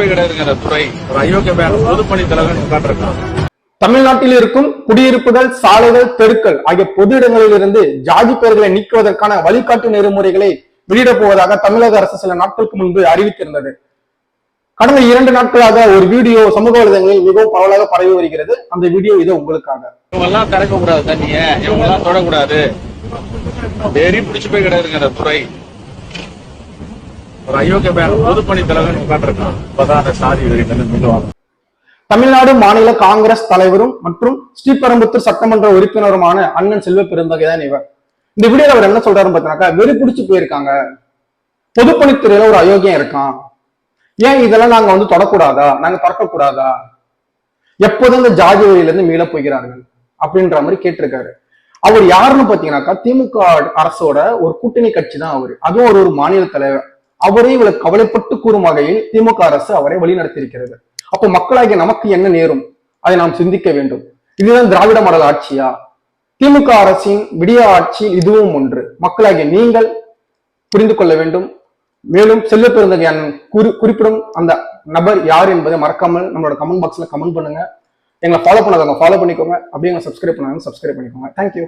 பிடிச்சுப்பே கிடையாதுங்கிற துறை ஒரு அயோக்கியமான பொதுப்பணி தலைவர் காட்டிருக்கான். தமிழ்நாட்டில் இருக்கும் குடியிருப்புகள், சாலைகள், தெருக்கள் ஆகிய பொது இடங்களில் இருந்து ஜாதி பெயர்களை நீக்குவதற்கான வழிகாட்டு நெறிமுறைகளை வெளியிடப் போவதாக தமிழக அரசு சில நாட்களுக்கு முன்பு அறிவித்திருந்தது. கடந்த 2 நாட்களாக ஒரு வீடியோ சமூக வலைதளங்களில் மிகவும் பரவலாக பரவி வருகிறது. அந்த வீடியோ இது உங்களுக்காக. இவங்க எல்லாம் திறக்க கூடாது, தண்ணிய இவங்க எல்லாம் தொடக்கூடாது, வெறி பிடிச்சுப்பே கிடையாதுங்கிற துறை ஒரு அயோக்கியமான பொதுப்பணி தலைவர் காட்டிருக்கான். இப்பதான் அந்த சாதி வெறி சொல்லுவாங்க. தமிழ்நாடு மாநில காங்கிரஸ் தலைவரும் மற்றும் ஸ்ரீபெரும்புத்தூர் சட்டமன்ற உறுப்பினருமான அண்ணன் செல்வ பெருந்தகை தான் இவர். இந்த வீடியோல அவர் என்ன சொல்றாருன்னு பார்த்தீங்கன்னாக்கா, வெறி பிடிச்சு போயிருக்காங்க, பொதுப்பணித்துறையில ஒரு அயோக்கியம் இருக்கான், ஏன் இதெல்லாம் நாங்க தொடக்கூடாதா, நாங்க திறக்கக்கூடாதா, எப்போதும் இந்த ஜாதி வழியில இருந்து மீள போகிறார்கள் அப்படின்ற மாதிரி கேட்டிருக்காரு. அவர் யாருன்னு பாத்தீங்கன்னாக்கா, திமுக அரசோட ஒரு கூட்டணி கட்சி தான் அவரு. அதுவும் ஒரு மாநில தலைவர். அவரே இவளுக்கு கவலைப்பட்டு கூறும் வகையில் திமுக அரசு அவரை வழிநடத்தி இருக்கிறது. அப்போ மக்களாகிய நமக்கு என்ன நேரும், அதை நாம் சிந்திக்க வேண்டும். இதுதான் திராவிட மாடல் ஆட்சியா? திமுக அரசின் விடிய ஆட்சி இதுவும் ஒன்று. மக்களாகிய நீங்கள் புரிந்து கொள்ள வேண்டும். மேலும் செல்வ பெருந்தகை குறிப்பிடும் அந்த நபர் யார் என்பதை மறக்காமல் நம்மளோட கமெண்ட் பாக்ஸ்ல கமெண்ட் பண்ணுங்க. எங்களை ஃபாலோ பண்ணாதவங்க ஃபாலோ பண்ணிக்கோங்க. அப்படியே எங்களை சப்ஸ்கிரைப் பண்ணாங்க சப்ஸ்கிரைப் பண்ணிக்கோங்க. தேங்க்யூ.